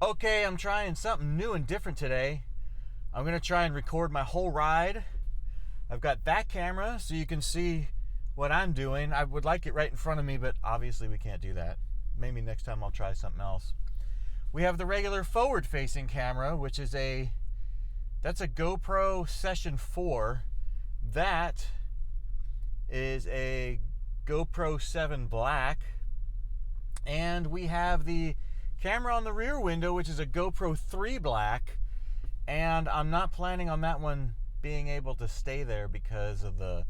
Okay, I'm trying something new and different today. I'm going to try and record my whole ride. I've got that camera so you can see what I'm doing. I would like it right in front of me, but obviously we can't do that. Maybe next time I'll try something else. We have the regular forward-facing camera, which is that's a GoPro Session 4. That is a GoPro 7 Black. And we have the camera on the rear window, which is a GoPro 3 Black, and I'm not planning on that one being able to stay there because of the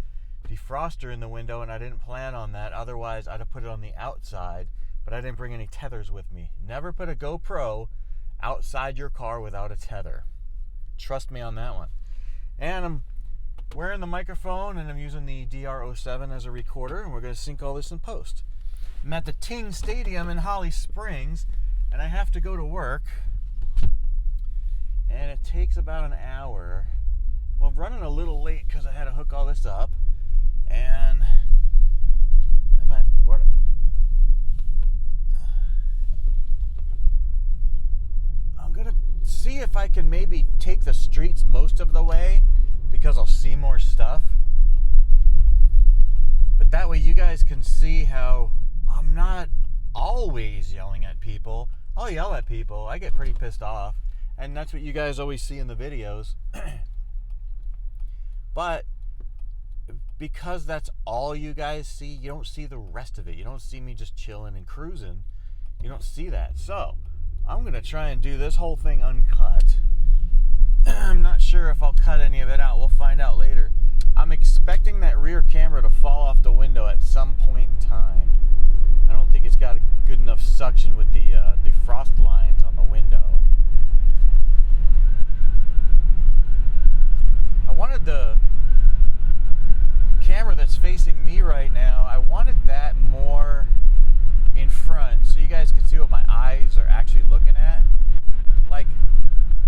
defroster in the window, and I didn't plan on that. Otherwise, I'd have put it on the outside, but I didn't bring any tethers with me. Never put a GoPro outside your car without a tether. Trust me on that one. And I'm wearing the microphone, and I'm using the DR07 as a recorder, and we're going to sync all this in post. I'm at the Ting Stadium in Holly Springs, and I have to go to work, and it takes about an hour. Well, I'm running a little late because I had to hook all this up, and I'm gonna see if I can maybe take the streets most of the way because I'll see more stuff, but that way you guys can see how I'm not always yelling at people. I'll yell at people. I get pretty pissed off. And that's what you guys always see in the videos. But because that's all you guys see, you don't see the rest of it. You don't see me just chilling and cruising. You don't see that. So I'm going to try and do this whole thing uncut. I'm not sure if I'll cut any of it out. We'll find out later. I'm expecting that rear camera to fall off the window at some point in time. I don't think it's got a good enough suction with the frost lines on the window. I wanted the camera that's facing me right now, I wanted that more in front so you guys can see what my eyes are actually looking at. Like,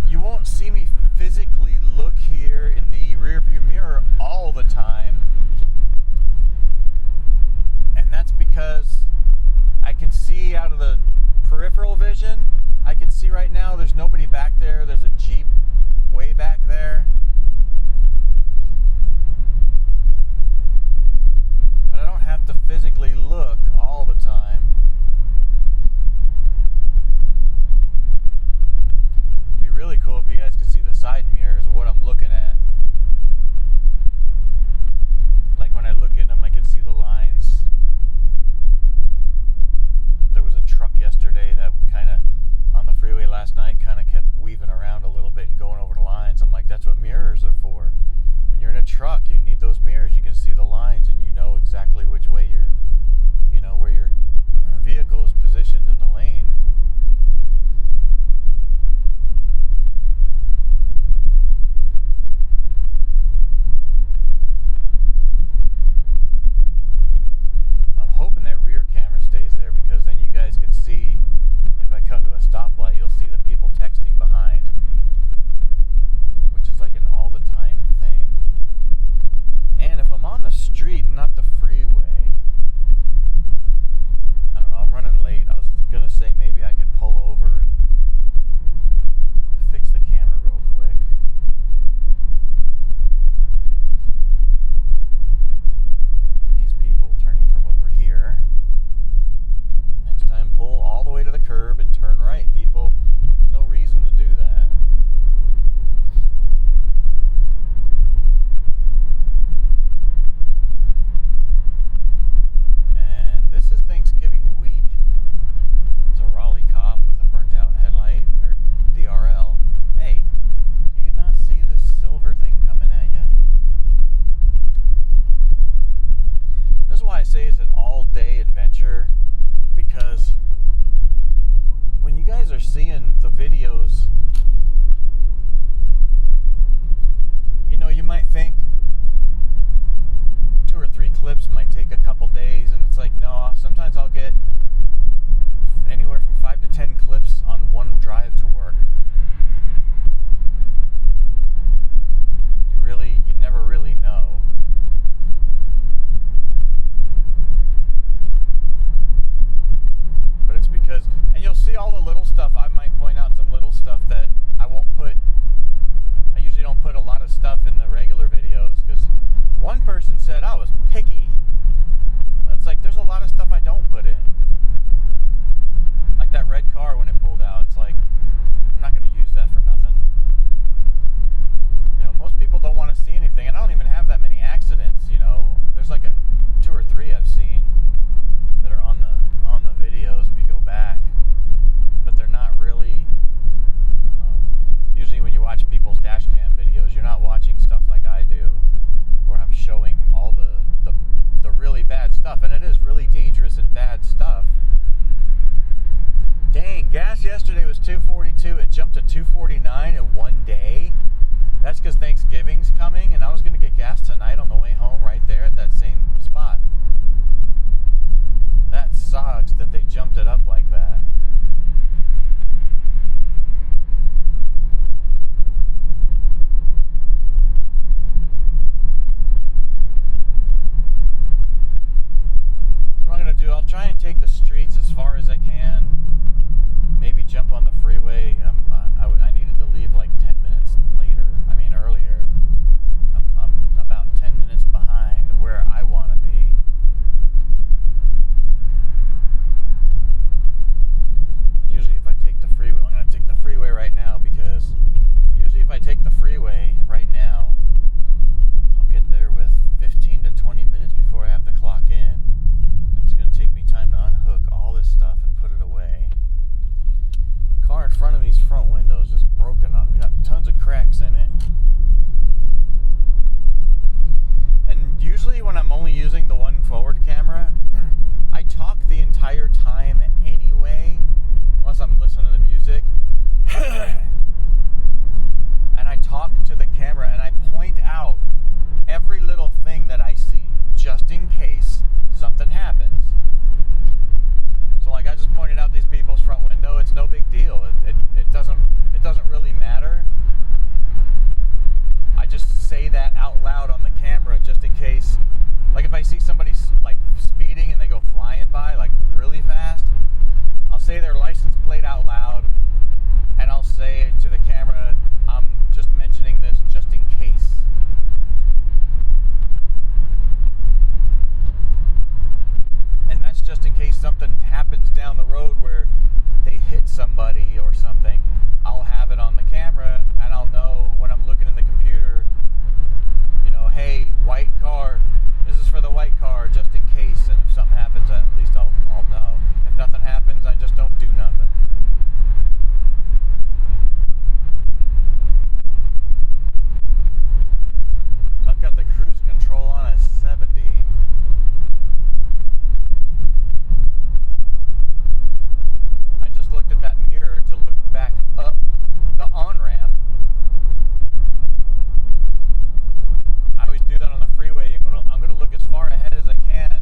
you won't see me physically look here in the rear view mirror all the time. And that's because I can see out of the peripheral vision. I can see right now there's nobody back there. There's a Jeep way back there. But I don't have to physically look all the time. It'd be really cool if you guys could see the side mirrors of what I'm looking at. Like when I look in them, I can see the lines. There was a truck yesterday that kind of, on the freeway last night, kind of kept weaving around a little bit and going over the lines. I'm like, that's what mirrors are for. When you're in a truck, you need those mirrors. You can see the lines and you know exactly which way where your vehicle is positioned in the lane. I'm hoping that rear camera stays there because then you guys can see, if I come to a stoplight, you'll see the people texting behind, which is like an all the time thing. And if I'm on the street, not the freeway, I don't know, I'm running late. I was going to say maybe I can pull over and fix the camera real quick. These people turning from over here. Next time, pull all the way to the curb and turn right, people. There's no reason to do that. And this is Thanksgiving week. It's a Raleigh cop with a burnt out headlight, or DRL. Hey, do you not see this silver thing coming at you? This is why I say it's an all-day adventure, because when you guys are seeing the videos, you might think 2 or 3 clips might take a couple days, and it's like, no, sometimes I'll get anywhere from 5 to 10 clips on one drive to work. You never really know. But it's because, and you'll see all the little stuff I might point out too, it jumped to $2.49 in one day. That's because Thanksgiving's coming, and I was going to get gas tonight on the way home right there at that same spot. That sucks that they jumped it up like that. So what I'm going to do, I'll try and take the streets as far as I can. Maybe jump on the freeway. I needed to leave like 10 minutes earlier. I'm about 10 minutes behind where I want to be. Usually if I take the freeway, I'm going to take the freeway right now, because usually if I take the freeway right now, I'll get there with 15 to 20 minutes before I have to clock in. It's going to take me time to unhook all this stuff and put it away. The car in front of me's front window is just broken up. I got tons of cracks in it. And usually when I'm only using the one forward camera, I talk the entire time anyway, unless I'm listening to music. And I talk to the camera and I point out every little thing that I see, just in case something happens. So like I just pointed out these people's front window, it's no big deal. It doesn't really matter. I just say that out loud on the camera just in case, like if I see somebody like speeding and they go flying by like really fast, I'll say their license plate out loud, and I'll say to the camera, I'm just mentioning this just in case. And that's just in case something happens down the road where they hit somebody or something. I'll have it on the camera, and I'll know when I'm looking in the computer, hey, white car, this is for the white car, just in case, and if something happens, at least I'll know. If nothing happens, I just don't do nothing. So I've got the cruise control on at 70. I just looked at that mirror to look back up the on-ramp. I always do that on the freeway. I'm going to look as far ahead as I can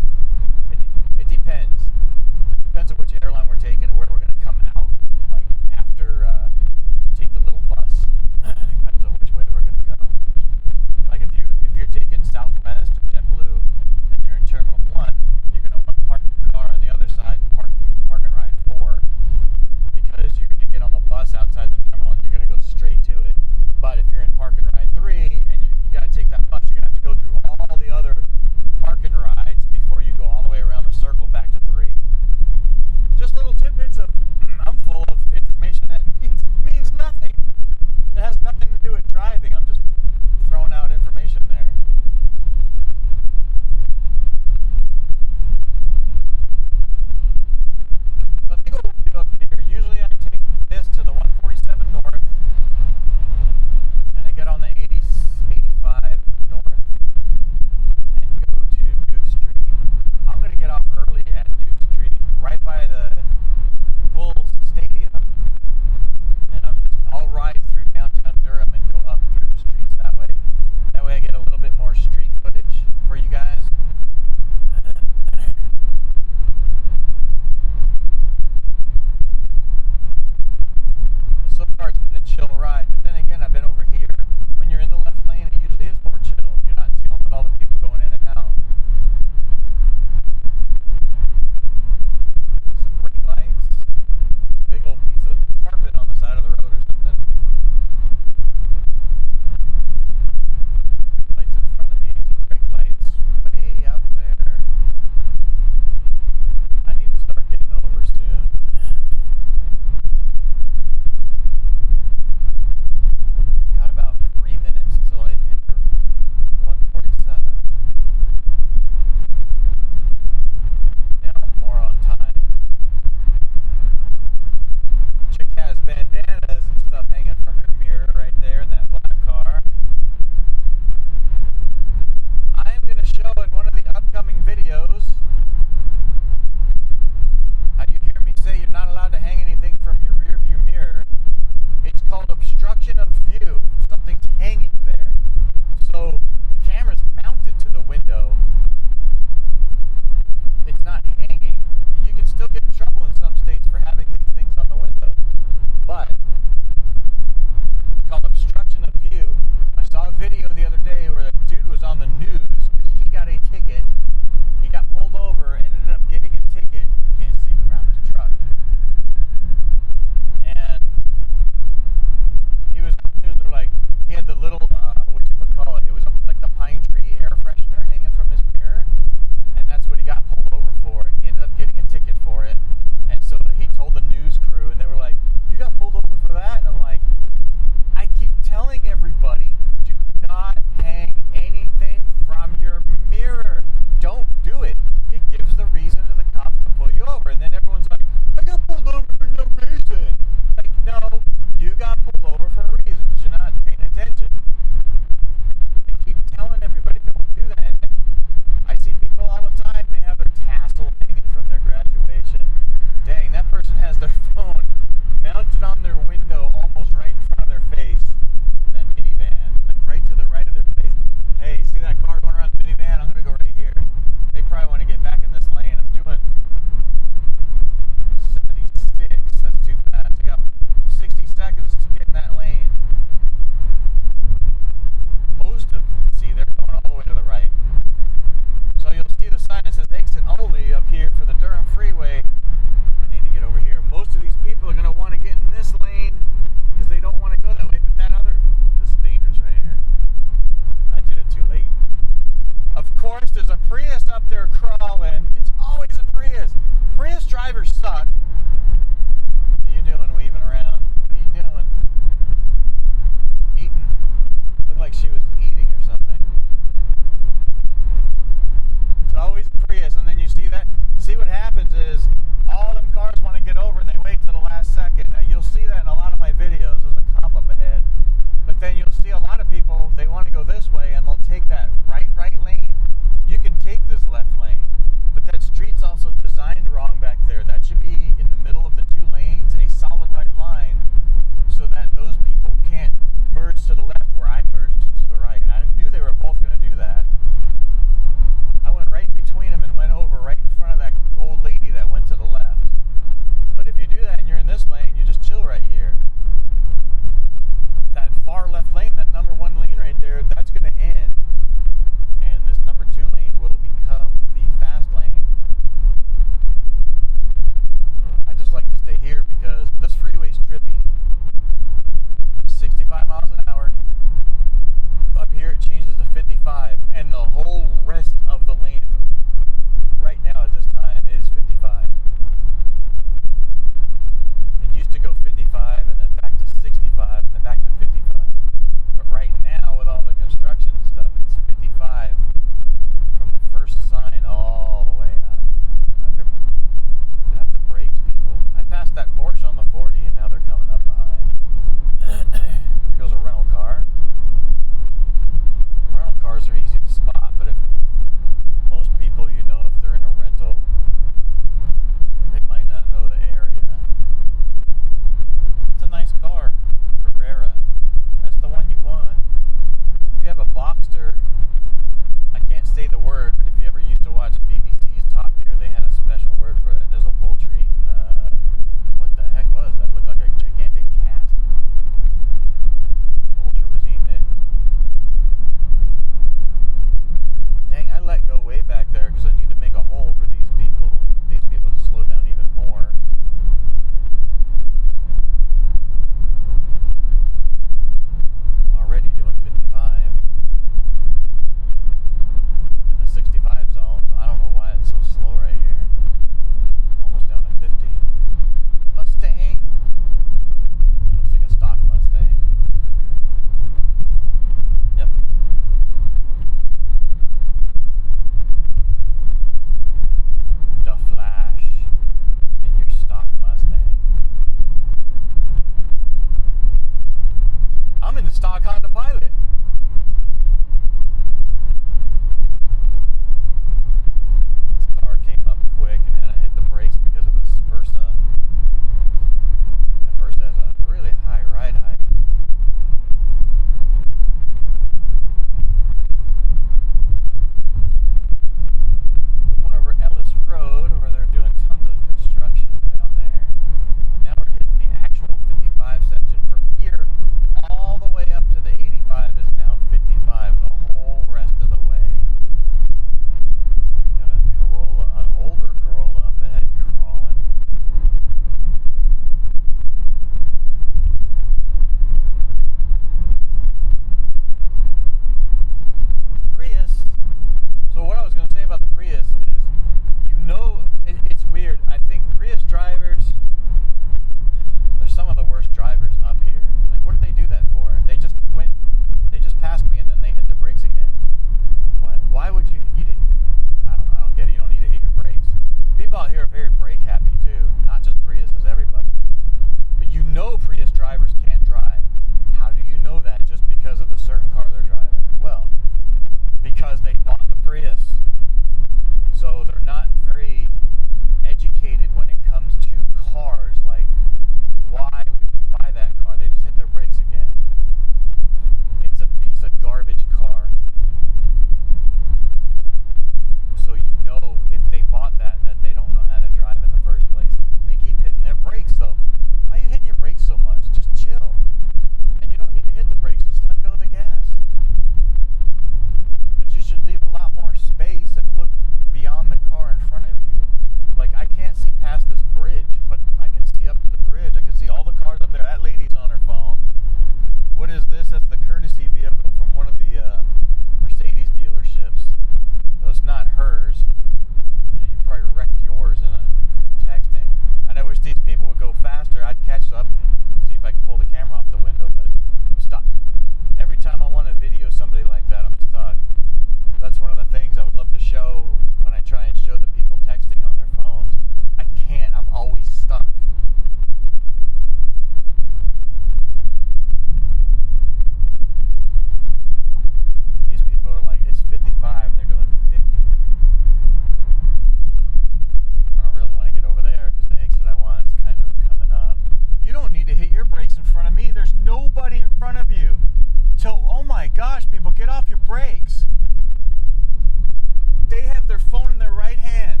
phone in their right hand.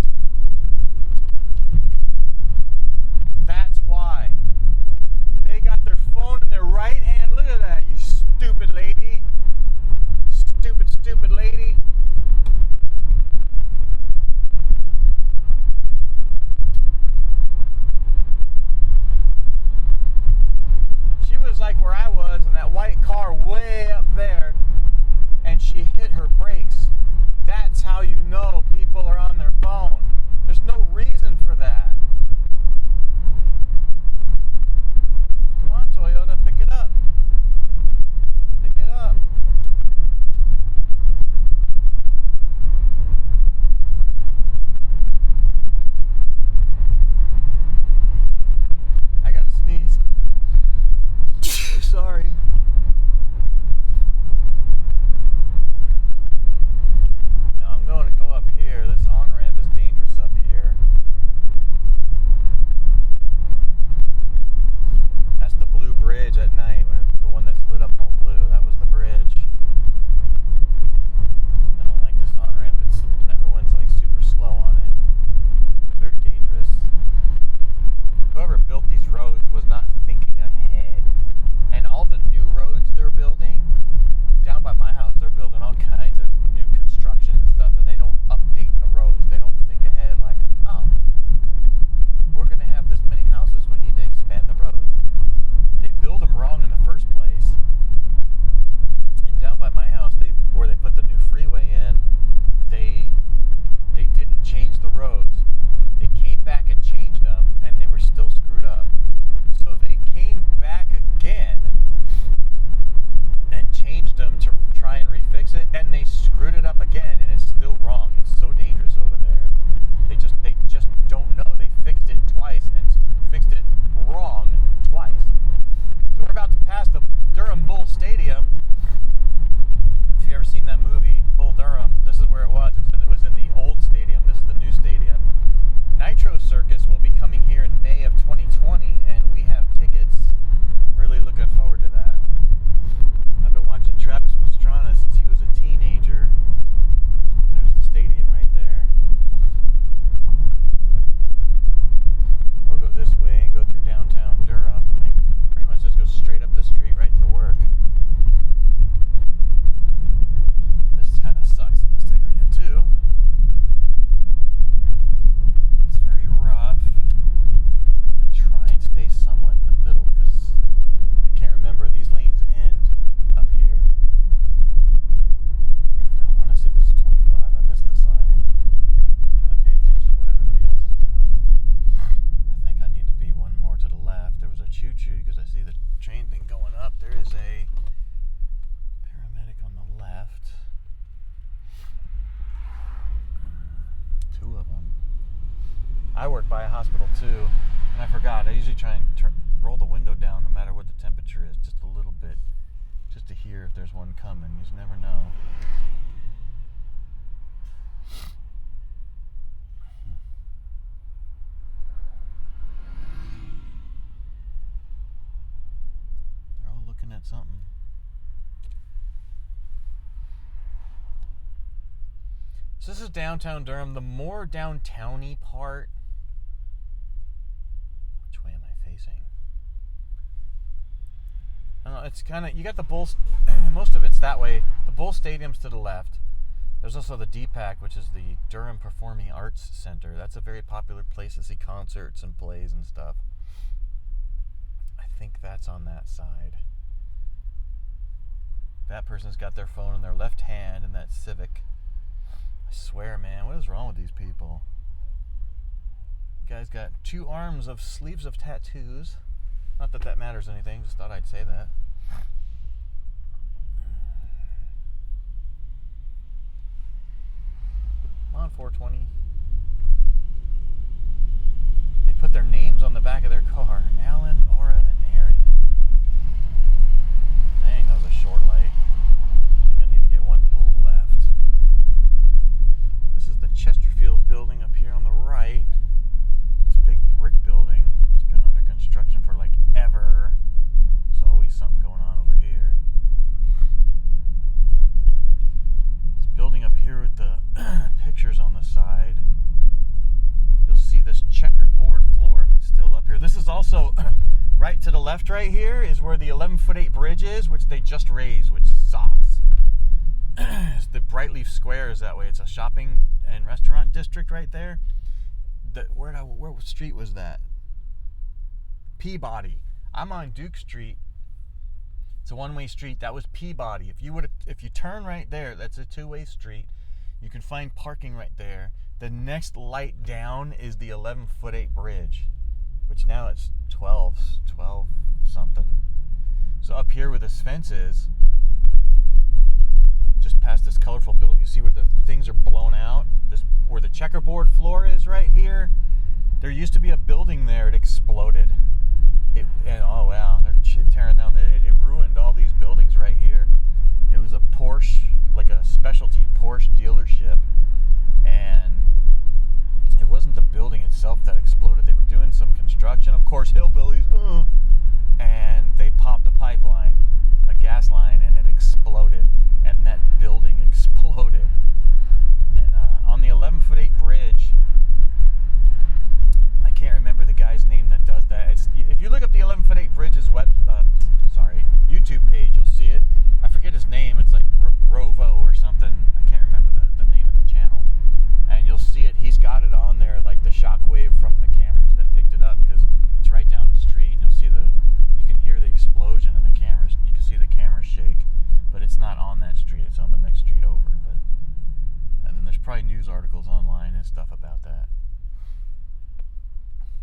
That's why. They got their phone in their right hand. Look at that, you stupid lady. Stupid lady. She was like where I was in that white car way up there, and she hit her brakes. That's how you know people are on their phone. There's no reason for that. Come on, Toyota, pick it up. Pick it up. I gotta sneeze. Sorry. Now I'm going to go up here. This on-ramp is dangerous up here. That's the blue bridge at night, the one that's lit up all blue. That was the bridge. I don't like this on-ramp. Everyone's like super slow on it. It's very dangerous. Whoever built these roads was not thinking ahead. And all the new roads they're building, down by my house, they're building all kinds of new construction and stuff, and they don't update the roads. They don't think ahead like, oh, we're going to have this many houses, we need to expand the roads. They build them wrong in the first place. And down by my house, where they put the new freeway in, they didn't change the roads. They came back and changed them, and they were still screwed up. So they came back again and changed them to try and refix it, and they screwed it up again, and it's still wrong. It's so dangerous over there. They just don't know. They fixed it twice and fixed it wrong twice. So we're about to pass the Durham Bull Stadium. If you've ever seen that movie, Bull Durham, this is where it was, except it was in the old stadium. This is the new stadium. Nitro Circus will be coming here in May of 2020, and we have tickets. I'm really looking forward to that. I've been watching Travis Pastrana since he was a teenager. There's the stadium right there. We'll go this way and go through downtown Durham and pretty much just go straight up the street right to work. This kind of sucks in this area too. It's very rough. I'm going to try and stay somewhat in the middle because I can't remember. These lanes end up here. I want to say this is 25. I missed the sign. I'm trying to pay attention to what everybody else is doing. I think I need to be one more to the left. There was a choo-choo because I see the train thing going up. There is a paramedic on the left. Two of them. I work by a hospital too, and I forgot. I usually try and roll the window down no matter what the temperature is, just a little bit, just to hear if there's one coming. You just never know. They're all looking at something. So this is downtown Durham. The more downtowny part. Which way am I facing? I don't know. It's kind of, you got the Bulls. Most of it's that way. The Bull Stadium's to the left. There's also the DPAC, which is the Durham Performing Arts Center. That's a very popular place to see concerts and plays and stuff. I think that's on that side. That person's got their phone in their left hand in that Civic. I swear, man, what is wrong with these people? Guy's got 2 arms of sleeves of tattoos. Not that that matters anything, just thought I'd say that. Come on, 420. They put their names on the back of their car. Alan, Aura, and Aaron. Dang, that was a short light. I think I need to get one to the left. This is the Chesterfield building up here on the right. This big brick building. It's been under construction for like ever. There's always something going on over here. This building up here with the pictures on the side. So right to the left right here is where the 11'8" bridge is, which they just raised, which sucks. The Brightleaf Square is that way. It's a shopping and restaurant district right there. Where street was that? Peabody. I'm on Duke Street. It's a one-way street. That was Peabody. If you turn right there, that's a two-way street. You can find parking right there. The next light down is the 11'8" bridge, which now it's 12 something. So up here where this fence is, just past this colorful building, you see where the things are blown out? Where the checkerboard floor is right here. There used to be a building there. It exploded. Oh wow, they're tearing down. It ruined all these buildings right here. It was a Porsche, like a specialty Porsche dealership, and it wasn't the building itself that exploded. They were doing some construction, of course, hillbillies, and they popped a pipeline, a gas line, and it exploded, and that building exploded. And on the 11'8" bridge, I can't remember the guy's name that does that. If you look up the 11'8" bridge's YouTube page, you'll see it. I forget his name. It's like Rovo or something. I can't remember the name of the channel. And you'll see it. He's got it on there, like the shockwave from the cameras that picked it up, because it's right down the street. And you can hear the explosion in the cameras. You can see the cameras shake, but it's not on that street. It's on the next street over. And then there's probably news articles online and stuff about that.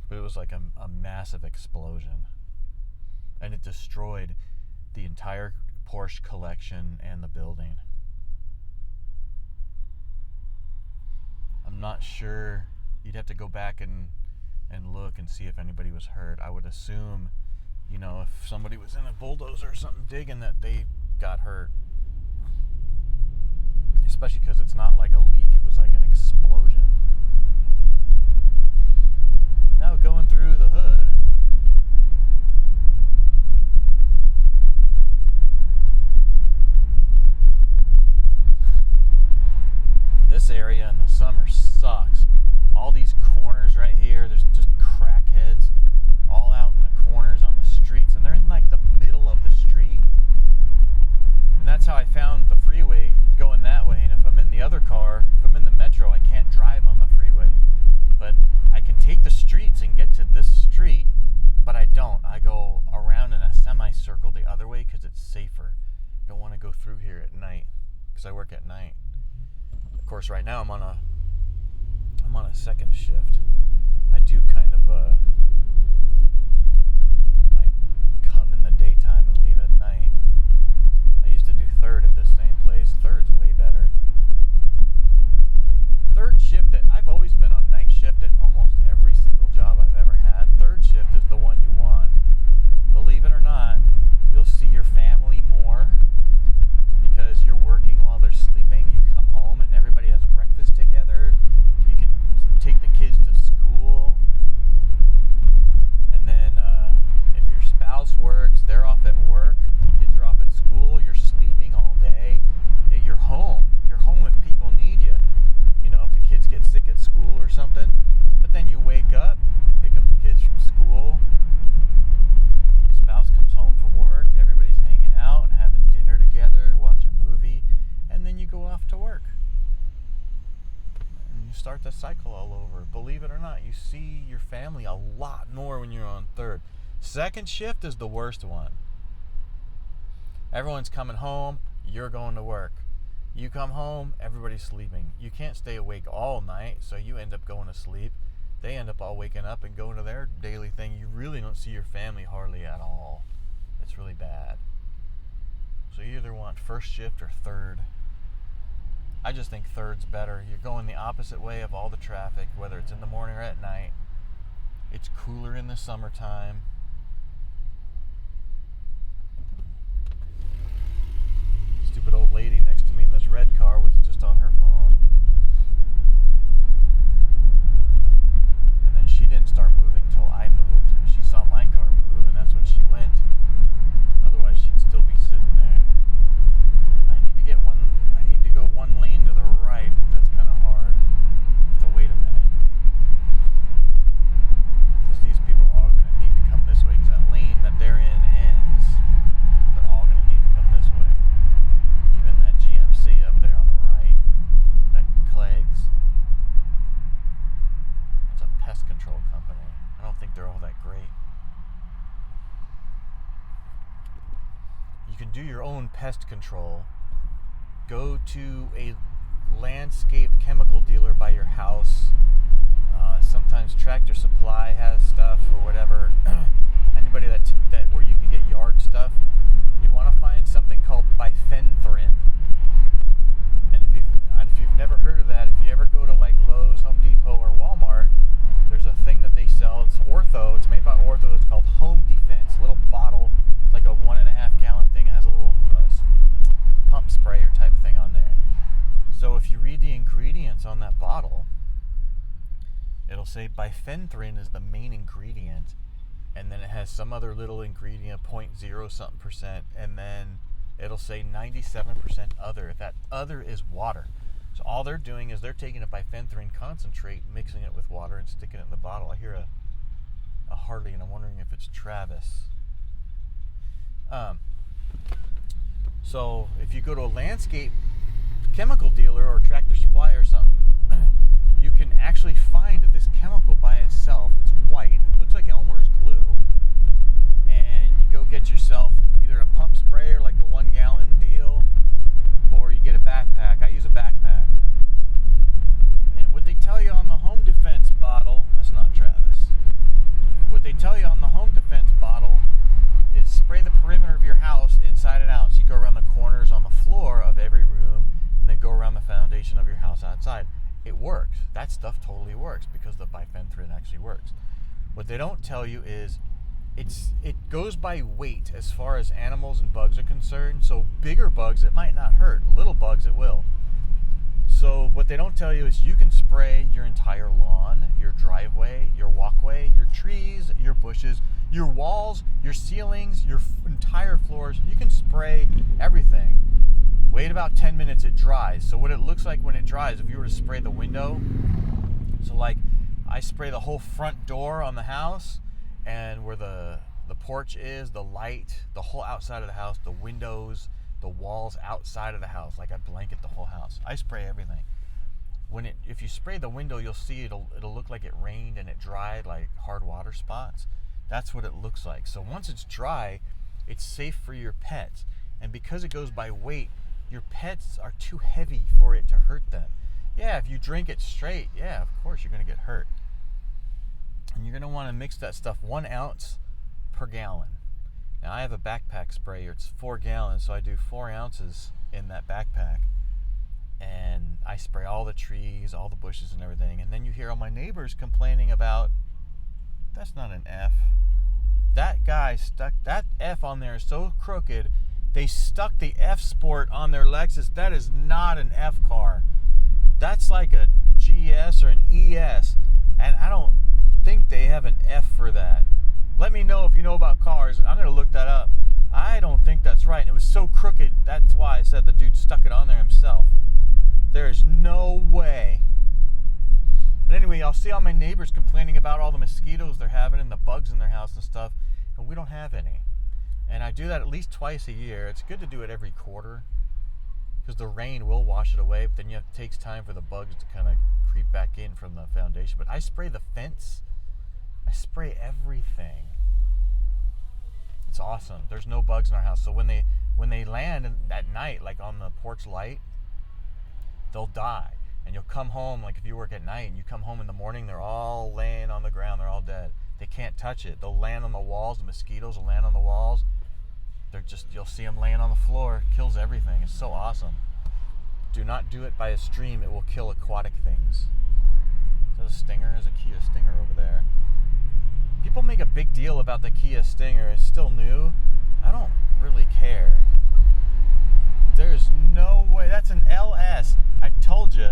But it was like a massive explosion. And it destroyed the entire Porsche collection and the building. I'm not sure. You'd have to go back and look and see if anybody was hurt. I would assume, if somebody was in a bulldozer or something digging, that they got hurt. Especially because it's not like a leak. It was like an explosion. Now going through the hood, this area in the summer sucks. All these corners right here, there's just crackheads all out in the corners on the streets, and they're in like the middle of the street. And that's how I found the freeway going that way. And if I'm in the other car, if I'm in the metro, I can't drive on the freeway. But I can take the streets and get to this street, but I don't. I go around in a semicircle the other way because it's safer. Don't want to go through here at night because I work at night. Of course, right now I'm on a second shift. I do kind of I come in the daytime and leave at night. I used to do third at this same place. Third's way better. Third shift, I've always been on night shift at almost every single job I've ever had. Third shift is the one you want. Believe it or not, you'll see your family more because you're working while they're sleeping. You come home and everybody has breakfast together. You can take the kids to school. And then if your spouse works, they're off at work, kids are off at school, you're sleeping all day. You're home. You're home if people need you. If the kids get sick at school or something. But then you wake up, pick up the kids from school, spouse comes home from work, everybody's hanging out, having dinner together, watch a movie, and then you go off to work. And you start the cycle all over. Believe it or not, you see your family a lot more when you're on third. Second shift is the worst one. Everyone's coming home, you're going to work. You come home, everybody's sleeping. You can't stay awake all night, so you end up going to sleep. They end up all waking up and going to their daily thing. You really don't see your family hardly at all. It's really bad. So you either want first shift or third. I just think third's better. You're going the opposite way of all the traffic, whether it's in the morning or at night. It's cooler in the summertime. Stupid old lady next to me in this red car was just on her phone. And then she didn't start moving till I moved. She saw my car move, and that's when she went. Otherwise, she'd still be sitting there. I need to go one lane to the right, but that's kind of hard. I have to wait a minute. Because these people are all going to need to come this can do your own pest control, go to a landscape chemical dealer by your house. Sometimes Tractor Supply has stuff or whatever. Anybody that where you can get yard stuff, you want to find something called bifenthrin. And if you've never heard of that, if you ever go to like Lowe's, Home Depot, or Walmart, there's a thing that they sell. It's Ortho. It's made by Ortho. It's called Home Defense. A little bottle, like a 1.5 gallon thing. It has a little pump sprayer type thing on there. So if you read the ingredients on that bottle, it'll say bifenthrin is the main ingredient, and then it has some other little ingredient, 0.0 something percent, and then it'll say 97% other. That other is water. So all they're doing is they're taking a bifenthrin concentrate, mixing it with water, and sticking it in the bottle. I hear a Harley, and I'm wondering if it's Travis. So if you go to a landscape chemical dealer or Tractor Supply or something, you can actually find this chemical by itself. It's white. It looks like Elmer's glue. And you go get yourself either a pump sprayer like the 1 gallon deal, or you get a backpack. I use a backpack. And what they tell you on the Home Defense bottle, that's not Travis. What they tell you on the Home Defense bottle is spray the perimeter of your house inside and out. So you go around the corners on the floor of every room, and then go around the foundation of your house outside. It works. That stuff totally works because the bifenthrin actually works. What they don't tell you is it goes by weight as far as animals and bugs are concerned. So bigger bugs, it might not hurt. Little bugs, it will. So what they don't tell you is you can spray your entire lawn, your driveway, your walkway, your trees, your bushes, your walls, your ceilings, your entire floors. You can spray everything. Wait about 10 minutes, it dries. So what it looks like when it dries, if you were to spray the window, so like I spray the whole front door on the house, and where the porch is, the light, the whole outside of the house, the windows, the walls outside of the house, like I blanket the whole house. I spray everything. If you spray the window, you'll see it'll look like it rained and it dried like hard water spots. That's what it looks like. So once it's dry, it's safe for your pets. And because it goes by weight, your pets are too heavy for it to hurt them. Yeah, if you drink it straight, yeah, of course you're going to get hurt. And you're going to want to mix that stuff 1 ounce per gallon. Now I have a backpack sprayer. It's 4 gallons, so I do 4 ounces in that backpack. And I spray all the trees, all the bushes and everything. And then you hear all my neighbors complaining about, that's not an F. That guy stuck, that F on there is so crooked. They stuck the F Sport on their Lexus. That is not an F car. That's like a GS or an ES. And I don't think they have an F for that. Let me know if you know about cars. I'm going to look that up. I don't think that's right. And it was so crooked, that's why I said the dude stuck it on there himself. There's no way. But anyway, I'll see all my neighbors complaining about all the mosquitoes they're having and the bugs in their house and stuff. And we don't have any. And I do that at least twice a year. It's good to do it every quarter because the rain will wash it away, but then it takes time for the bugs to kind of creep back in from the foundation. But I spray the fence. I spray everything. It's awesome. There's no bugs in our house. So when they land at night, like on the porch light, they'll die. And you'll come home, like if you work at night and you come home in the morning, they're all laying on the ground. They're all dead. They can't touch it. They'll land on the walls. The mosquitoes will land on the walls. You'll see them laying on the floor. It kills everything. It's so awesome. Do not do it by a stream. It will kill aquatic things. Is that a Stinger? There's a Kia Stinger over there. People make a big deal about the Kia Stinger. It's still new. I don't really care. There's no way. That's an LS. I told you.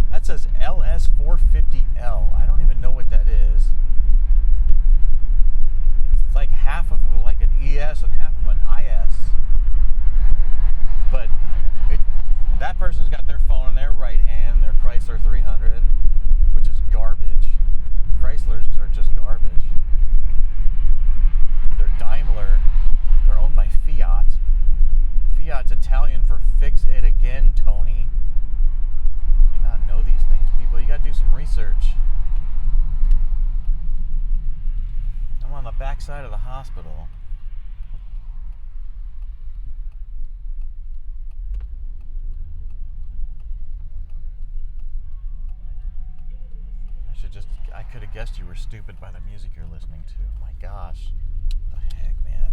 That says LS 450L. I don't even know what that is. It's like half of like an ES and half of an IS. But that person's got their phone in their right hand, their Chrysler 300, which is garbage. Chryslers are just garbage. They're Daimler. They're owned by Fiat. Fiat's Italian for fix it again, Tony. You not know these things, people? You gotta do some research. I'm on the back side of the hospital. I could have guessed you were stupid by the music you're listening to. Oh my gosh. What the heck, man?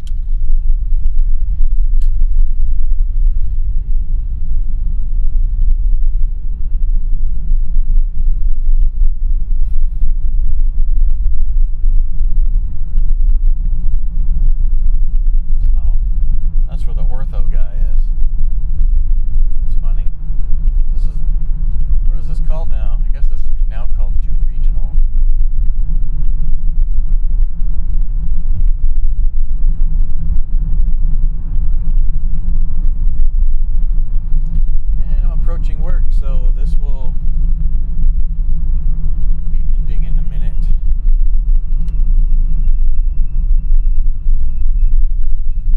Oh, that's where the ortho guy is. It's funny. What is this called now? I guess this is now called Duke Regional. And I'm approaching work, so this will be ending in a minute.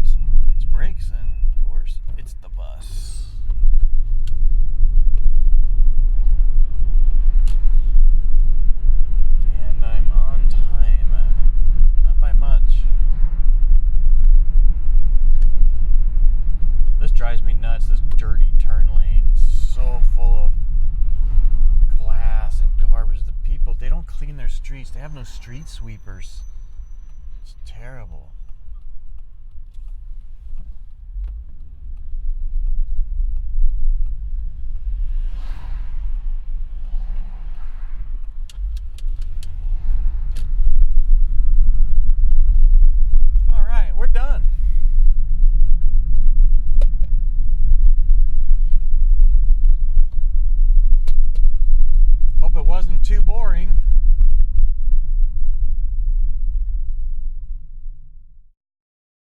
Someone needs brakes, and of course, it's the bus. And I'm on time. Not by much. This drives me nuts, this dirty turn lane. It's so full of glass and garbage. The people, they don't clean their streets. They have no street sweepers. It's terrible.